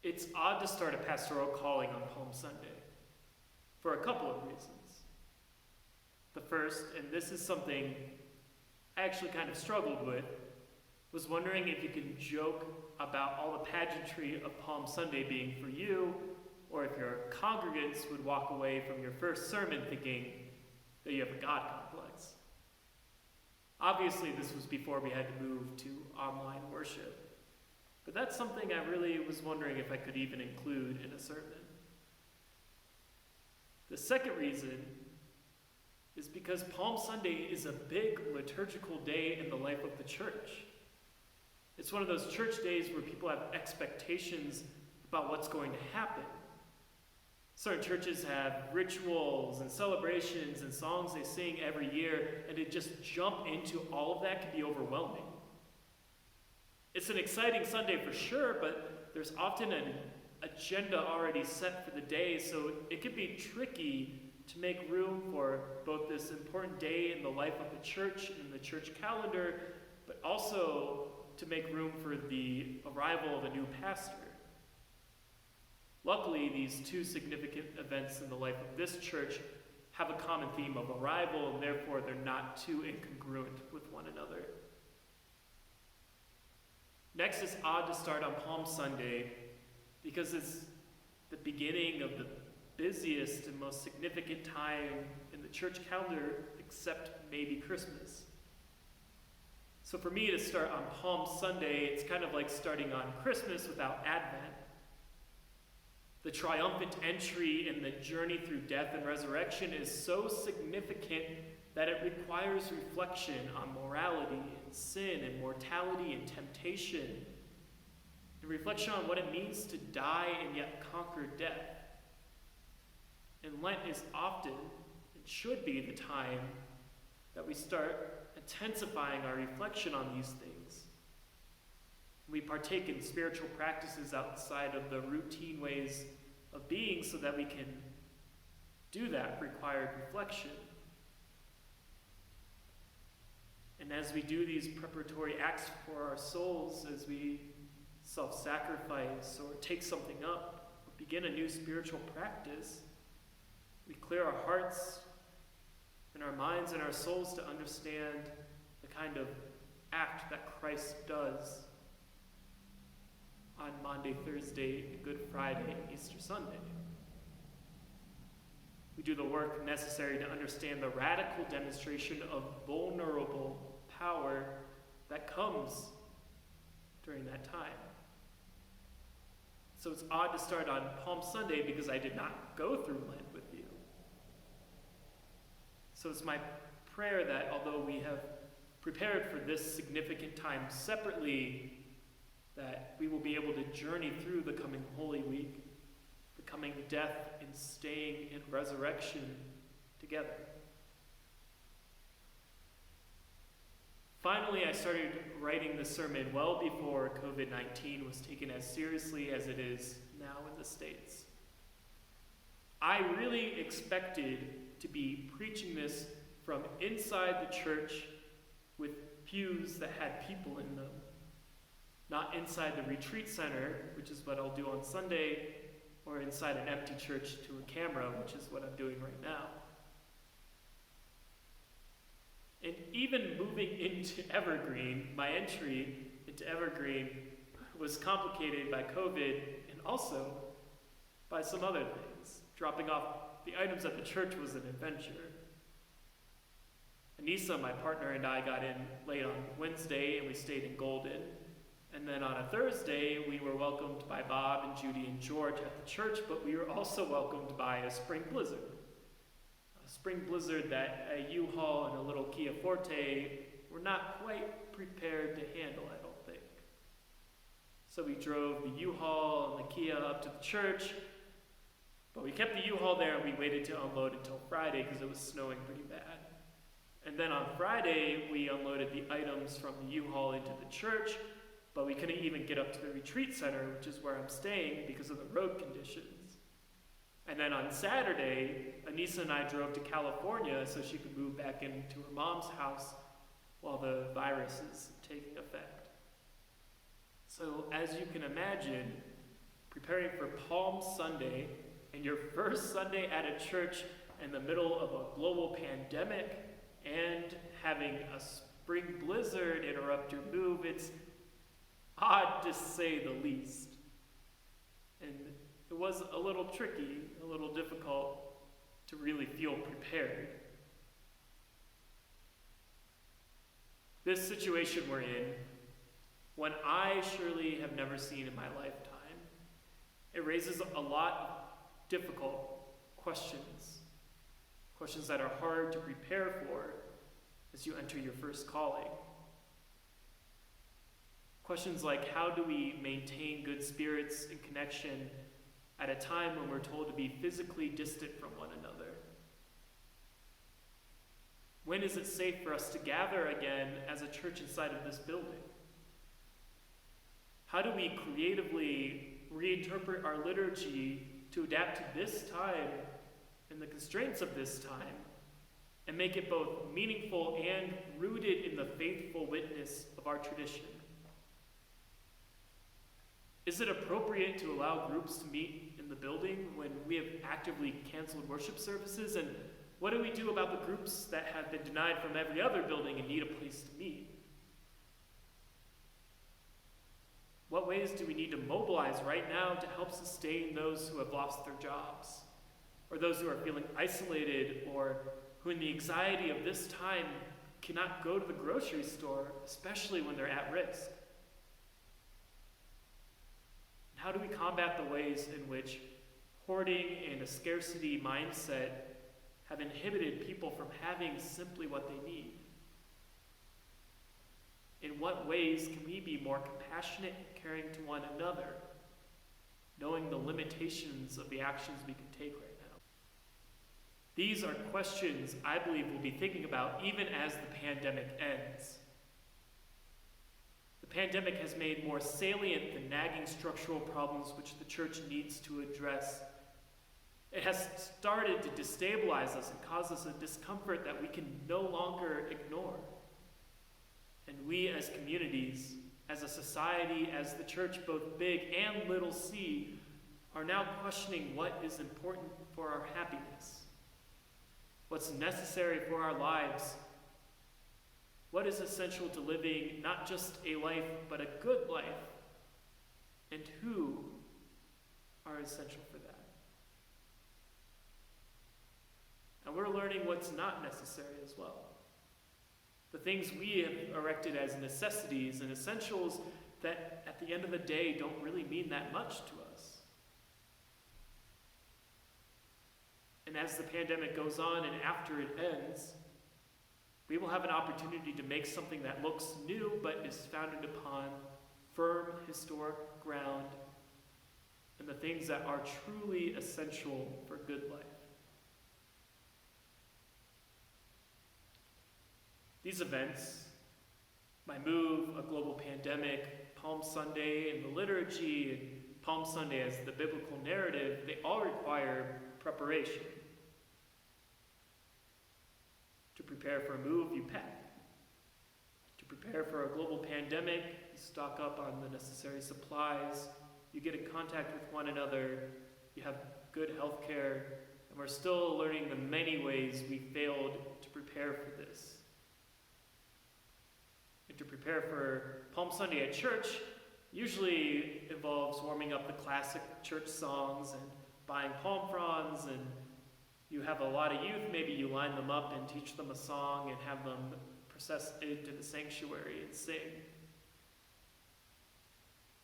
It's odd to start a pastoral calling on Palm Sunday for a couple of reasons. The first, and this is something I actually kind of struggled with, was wondering if you can joke about all the pageantry of Palm Sunday being for you, or if your congregants would walk away from your first sermon thinking that you have a God complex. Obviously, this was before we had to move to online worship. But that's something I really was wondering if I could even include in a sermon. The second reason is because Palm Sunday is a big liturgical day in the life of the church. It's one of those church days where people have expectations about what's going to happen. Certain churches have rituals and celebrations and songs they sing every year, and to just jump into all of that can be overwhelming. It's an exciting Sunday for sure, but there's often an agenda already set for the day, so it can be tricky to make room for both this important day in the life of the church and the church calendar, but also to make room for the arrival of a new pastor. Luckily, these two significant events in the life of this church have a common theme of arrival, and therefore they're not too incongruent with one another. Next, it's odd to start on Palm Sunday because it's the beginning of the busiest and most significant time in the church calendar, except maybe Christmas. So for me to start on Palm Sunday, it's kind of like starting on Christmas without Advent. The triumphant entry in the journey through death and resurrection is so significant that it requires reflection on morality and sin and mortality and temptation, and reflection on what it means to die and yet conquer death. And Lent is often, and should be, the time that we start intensifying our reflection on these things. We partake in spiritual practices outside of the routine ways of being so that we can do that required reflection. And as we do these preparatory acts for our souls, as we self-sacrifice or take something up or begin a new spiritual practice, we clear our hearts and our minds and our souls to understand the kind of act that Christ does on Maundy, Thursday, Good Friday, and Easter Sunday. We do the work necessary to understand the radical demonstration of vulnerable power that comes during that time. So it's odd to start on Palm Sunday because I did not go through Lent with you. So it's my prayer that although we have prepared for this significant time separately, that we will be able to journey through the coming Holy Week, the coming death and staying in resurrection together. Finally, I started writing the sermon well before COVID-19 was taken as seriously as it is now in the States. I really expected to be preaching this from inside the church with pews that had people in them, not inside the retreat center, which is what I'll do on Sunday, or inside an empty church to a camera, which is what I'm doing right now. And even moving into Evergreen, my entry into Evergreen was complicated by COVID and also by some other things. Dropping off the items at the church was an adventure. Anissa, my partner, and I got in late on Wednesday, and we stayed in Golden. And then on a Thursday, we were welcomed by Bob and Judy and George at the church, but we were also welcomed by a spring blizzard. A spring blizzard that a U-Haul and a little Kia Forte were not quite prepared to handle, I don't think. So we drove the U-Haul and the Kia up to the church, but we kept the U-Haul there and we waited to unload until Friday because it was snowing pretty bad. And then on Friday, we unloaded the items from the U-Haul into the church, but we couldn't even get up to the retreat center, which is where I'm staying, because of the road conditions. And then on Saturday, Anissa and I drove to California so she could move back into her mom's house while the virus is taking effect. So as you can imagine, preparing for Palm Sunday, and your first Sunday at a church in the middle of a global pandemic, and having a spring blizzard interrupt your move. It's odd to say the least. And it was a little tricky, a little difficult to really feel prepared. This situation we're in, one I surely have never seen in my lifetime, it raises a lot of difficult questions. Questions that are hard to prepare for as you enter your first calling. Questions like, how do we maintain good spirits and connection at a time when we're told to be physically distant from one another? When is it safe for us to gather again as a church inside of this building? How do we creatively reinterpret our liturgy to adapt to this time and the constraints of this time, and make it both meaningful and rooted in the faithful witness of our tradition? Is it appropriate to allow groups to meet in the building when we have actively canceled worship services? And what do we do about the groups that have been denied from every other building and need a place to meet? What ways do we need to mobilize right now to help sustain those who have lost their jobs, or those who are feeling isolated, or who in the anxiety of this time cannot go to the grocery store, especially when they're at risk? And how do we combat the ways in which hoarding and a scarcity mindset have inhibited people from having simply what they need? In what ways can we be more compassionate and caring to one another, knowing the limitations of the actions we can take right now? These are questions I believe we'll be thinking about even as the pandemic ends. The pandemic has made more salient the nagging structural problems which the church needs to address. It has started to destabilize us and cause us a discomfort that we can no longer ignore. And we as communities, as a society, as the church, both big and little c, are now questioning what is important for our happiness, what's necessary for our lives, what is essential to living not just a life, but a good life, and who are essential for that. And we're learning what's not necessary as well. The things we have erected as necessities and essentials that at the end of the day don't really mean that much to us. And as the pandemic goes on and after it ends, we will have an opportunity to make something that looks new but is founded upon firm historic ground and the things that are truly essential for good life. These events, my move, a global pandemic, Palm Sunday and the liturgy, and Palm Sunday as the biblical narrative, they all require preparation. To prepare for a move, you pack. To prepare for a global pandemic, you stock up on the necessary supplies, you get in contact with one another, you have good health care, and we're still learning the many ways we failed to prepare for this. And to prepare for Palm Sunday at church usually involves warming up the classic church songs and buying palm fronds, and you have a lot of youth, maybe you line them up and teach them a song and have them process into the sanctuary and sing.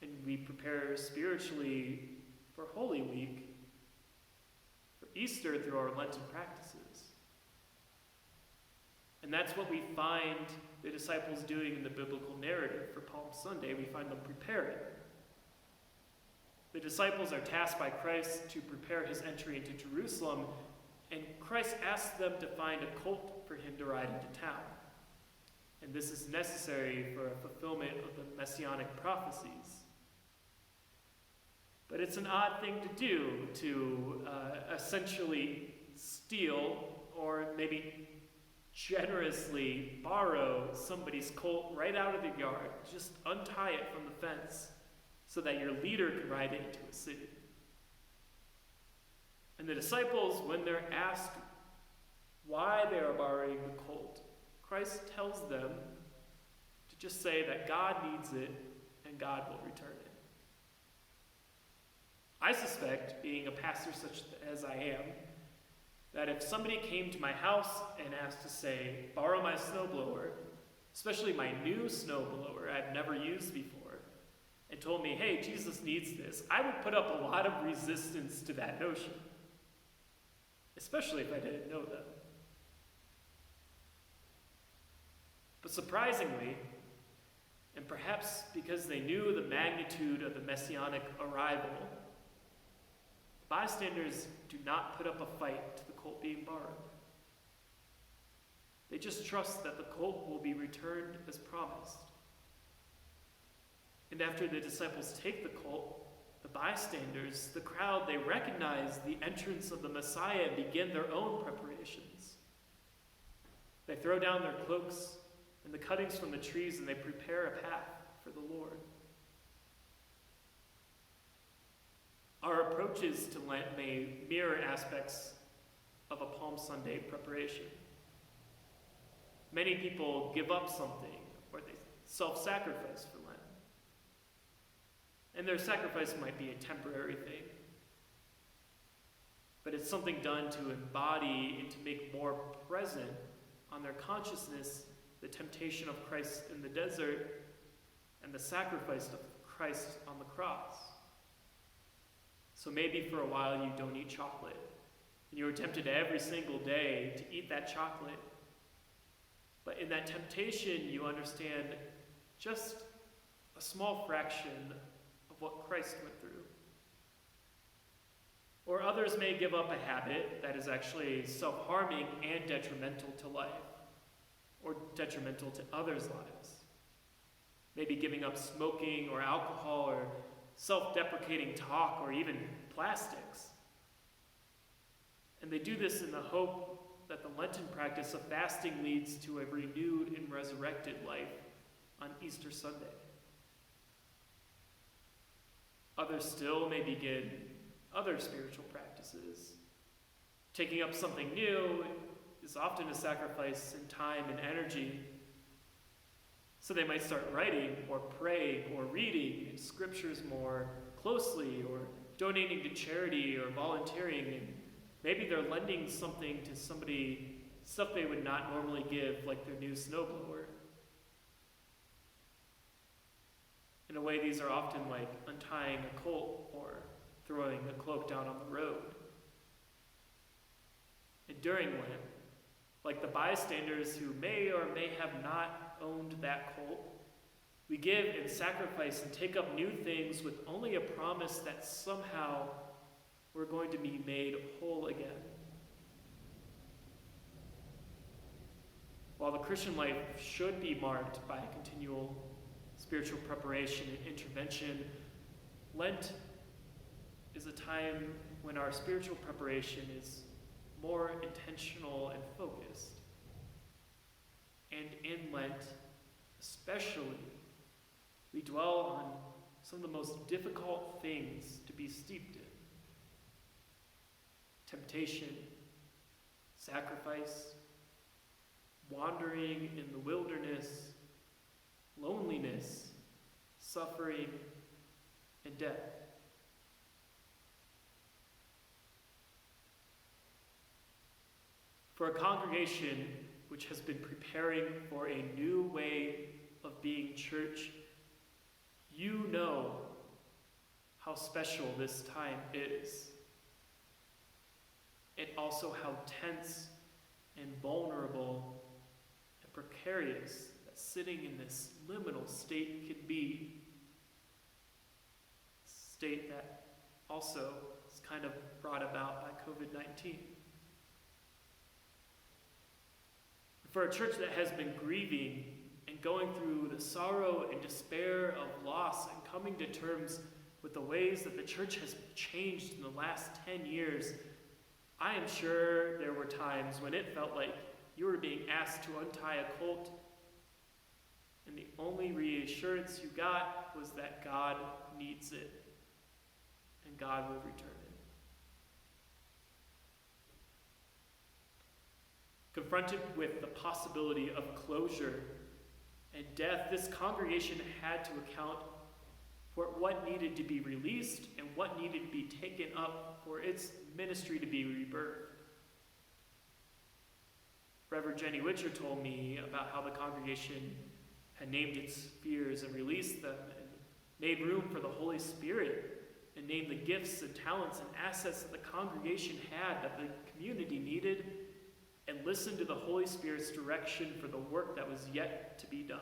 And we prepare spiritually for Holy Week, for Easter through our Lenten practices. And that's what we find the disciples doing in the biblical narrative for Palm Sunday. We find them preparing. The disciples are tasked by Christ to prepare his entry into Jerusalem, and Christ asks them to find a colt for him to ride into town. And this is necessary for a fulfillment of the messianic prophecies. But it's an odd thing to do, to essentially steal or maybe generously borrow somebody's colt right out of the yard, just untie it from the fence, so that your leader can ride it into a city. And the disciples, when they're asked why they are borrowing the colt, Christ tells them to just say that God needs it and God will return it. I suspect, being a pastor such as I am, that if somebody came to my house and asked to say, borrow my snowblower, especially my new snowblower I've never used before, and told me, hey, Jesus needs this, I would put up a lot of resistance to that notion, especially if I didn't know them. But surprisingly, and perhaps because they knew the magnitude of the messianic arrival, bystanders do not put up a fight to the colt being borrowed. They just trust that the colt will be returned as promised. And after the disciples take the colt, the bystanders, the crowd, they recognize the entrance of the Messiah and begin their own preparations. They throw down their cloaks and the cuttings from the trees, and they prepare a path for the Lord. Our approaches to Lent may mirror aspects of a Palm Sunday preparation. Many people give up something, or they self-sacrifice for Lent. And their sacrifice might be a temporary thing, but it's something done to embody and to make more present on their consciousness the temptation of Christ in the desert and the sacrifice of Christ on the cross. So maybe for a while you don't eat chocolate, and you're tempted every single day to eat that chocolate. But in that temptation, you understand just a small fraction of what Christ went through. Or others may give up a habit that is actually self-harming and detrimental to life, or detrimental to others' lives. Maybe giving up smoking or alcohol or self-deprecating talk or even plastics. And they do this in the hope that the Lenten practice of fasting leads to a renewed and resurrected life on Easter Sunday. Others still may begin other spiritual practices. Taking up something new is often a sacrifice in time and energy. So they might start writing or praying or reading scriptures more closely, or donating to charity or volunteering, and maybe they're lending something to somebody, stuff they would not normally give, like their new snowblower. In a way, these are often like untying a colt or throwing a cloak down on the road. And during Lent, like the bystanders who may or may have not owned that colt, we give and sacrifice and take up new things with only a promise that somehow we're going to be made whole again. While the Christian life should be marked by continual spiritual preparation and intervention, Lent is a time when our spiritual preparation is more intentional and focused. And in Lent, especially, we dwell on some of the most difficult things to be steeped in: temptation, sacrifice, wandering in the wilderness, loneliness, suffering, and death. For a congregation which has been preparing for a new way of being church, you know how special this time is, and also how tense and vulnerable and precarious that sitting in this liminal state can be. State that also is kind of brought about by COVID-19. For a church that has been grieving and going through the sorrow and despair of loss and coming to terms with the ways that the church has changed in the last 10 years, I am sure there were times when it felt like you were being asked to untie a colt And the only reassurance you got was that God needs it, and God will return it. Confronted with the possibility of closure and death, this congregation had to account for what needed to be released and what needed to be taken up for its ministry to be rebirthed. Reverend Jenny Witcher told me about how the congregation had named its fears and released them and made room for the Holy Spirit and named the gifts and talents and assets that the congregation had that the community needed and listened to the Holy Spirit's direction for the work that was yet to be done.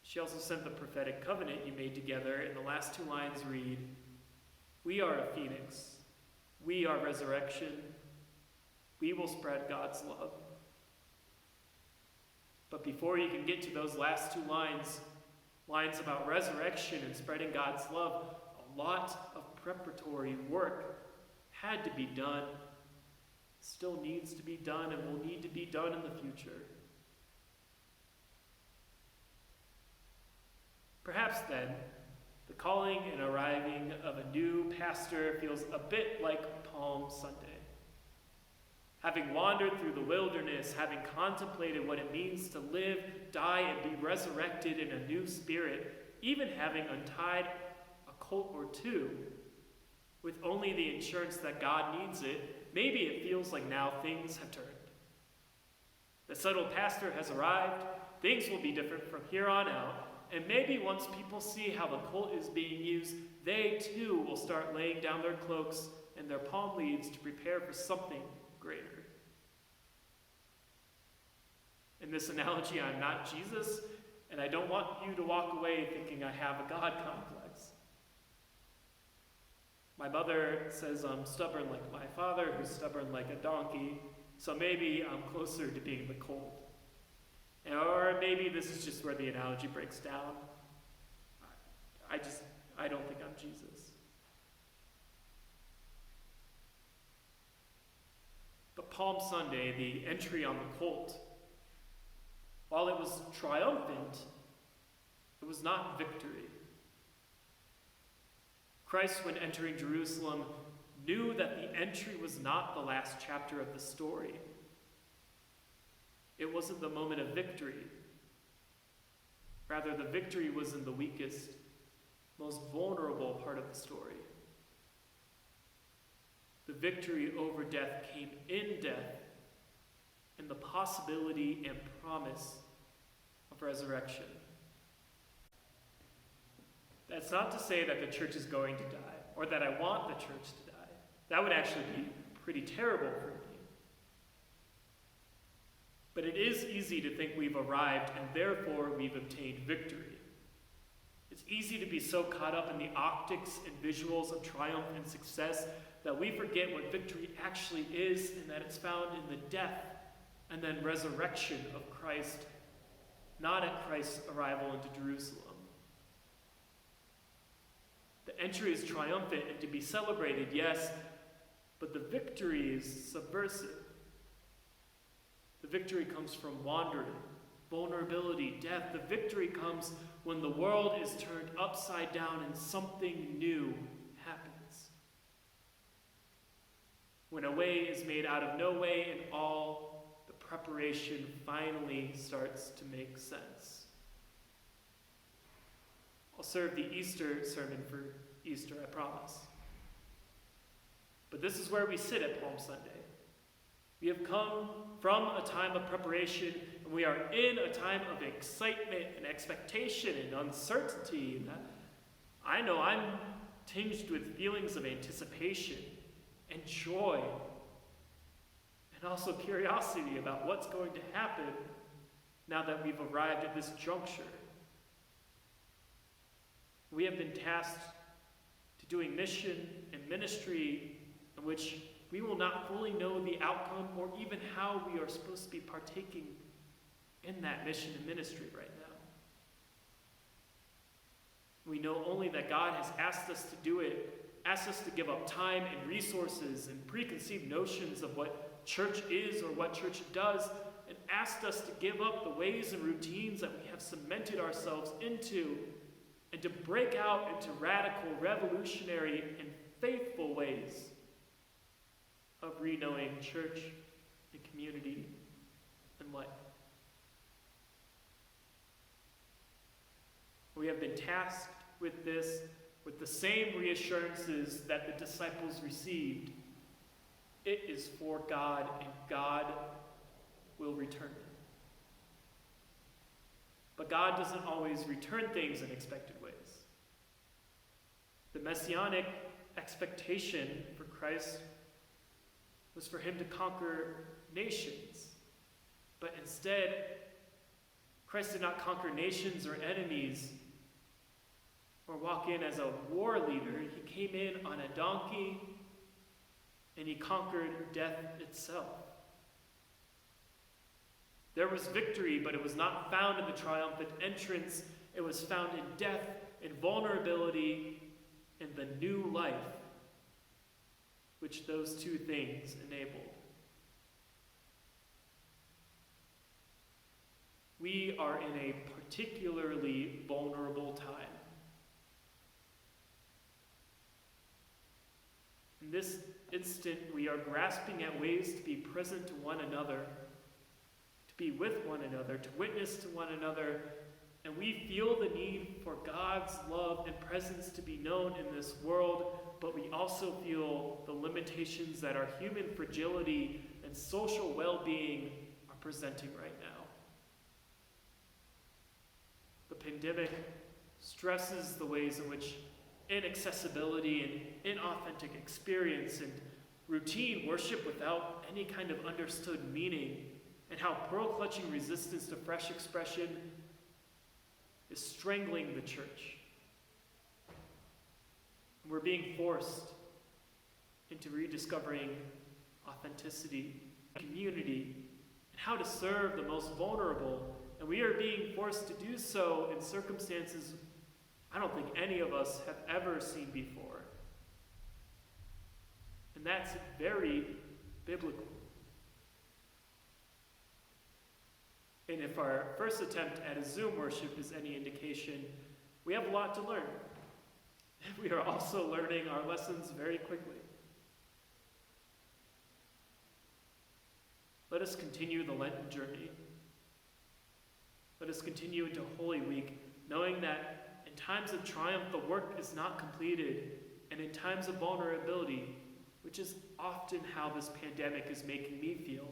She also sent the prophetic covenant you made together, and the last two lines read, "We are a phoenix. We are resurrection. We will spread God's love." But before you can get to those last two lines about resurrection and spreading God's love, a lot of preparatory work had to be done, still needs to be done, and will need to be done in the future. Perhaps then, the calling and arriving of a new pastor feels a bit like Palm Sunday. Having wandered through the wilderness, having contemplated what it means to live, die, and be resurrected in a new spirit, even having untied a colt or two, with only the assurance that God needs it, maybe it feels like now things have turned. The settled pastor has arrived, things will be different from here on out, and maybe once people see how the colt is being used, they too will start laying down their cloaks and their palm leaves to prepare for something greater. In this analogy, I'm not Jesus, and I don't want you to walk away thinking I have a God complex. My mother says I'm stubborn like my father, who's stubborn like a donkey, so maybe I'm closer to being the colt. Or maybe this is just where the analogy breaks down. I don't think I'm Jesus. But Palm Sunday, the entry on the colt, while it was triumphant, it was not victory. Christ, when entering Jerusalem, knew that the entry was not the last chapter of the story. It wasn't the moment of victory. Rather, the victory was in the weakest, most vulnerable part of the story. The victory over death came in death and the possibility and promise of resurrection. That's not to say that the church is going to die, or that I want the church to die. That would actually be pretty terrible for me. But it is easy to think we've arrived and therefore we've obtained victory. It's easy to be so caught up in the optics and visuals of triumph and success that we forget what victory actually is, and that it's found in the death and then resurrection of Christ, not at Christ's arrival into Jerusalem. The entry is triumphant and to be celebrated, yes, but the victory is subversive. The victory comes from wandering, vulnerability, death. The victory comes when the world is turned upside down and something new happens. When a way is made out of no way and all the preparation finally starts to make sense. I'll serve the Easter sermon for Easter, I promise. But this is where we sit at Palm Sunday. We have come from a time of preparation, and we are in a time of excitement and expectation and uncertainty. And I know I'm tinged with feelings of anticipation and joy, and also curiosity about what's going to happen now that we've arrived at this juncture. We have been tasked to doing mission and ministry in which we will not fully know the outcome or even how we are supposed to be partaking in that mission and ministry right now. We know only that God has asked us to do it, asked us to give up time and resources and preconceived notions of what church is or what church does and asked us to give up the ways and routines that we have cemented ourselves into and to break out into radical, revolutionary, and faithful ways of re-knowing church and community and life. We have been tasked with this with the same reassurances that the disciples received. It is for God, and God will return it. But God doesn't always return things in expected ways. The messianic expectation for Christ was for him to conquer nations. But instead, Christ did not conquer nations or enemies or walk in as a war leader. He came in on a donkey and he conquered death itself. There was victory, but it was not found in the triumphant entrance. It was found in death, in vulnerability, in the new life, which those two things enabled. We are in a particularly vulnerable time. In this instant, we are grasping at ways to be present to one another, to be with one another, to witness to one another, and we feel the need for God's love and presence to be known in this world, but we also feel the limitations that our human fragility and social well-being are presenting right now. The pandemic stresses the ways in which inaccessibility and inauthentic experience and routine worship without any kind of understood meaning, and how pearl-clutching resistance to fresh expression is strangling the church. And we're being forced into rediscovering authenticity, community, and how to serve the most vulnerable. And we are being forced to do so in circumstances I don't think any of us have ever seen before. And that's very biblical. And if our first attempt at a Zoom worship is any indication, we have a lot to learn. We are also learning our lessons very quickly. Let us continue the Lenten journey. Let us continue into Holy Week, knowing that in times of triumph, the work is not completed, and in times of vulnerability, which is often how this pandemic is making me feel,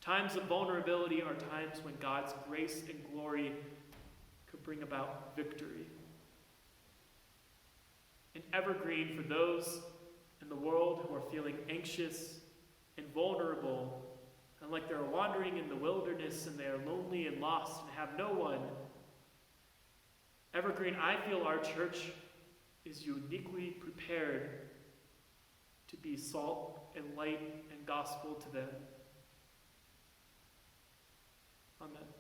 times of vulnerability are times when God's grace and glory could bring about victory. In Evergreen, for those in the world who are feeling anxious and vulnerable, and like they're wandering in the wilderness and they are lonely and lost and have no one, Evergreen, I feel our church is uniquely prepared to be salt and light and gospel to them. Amen.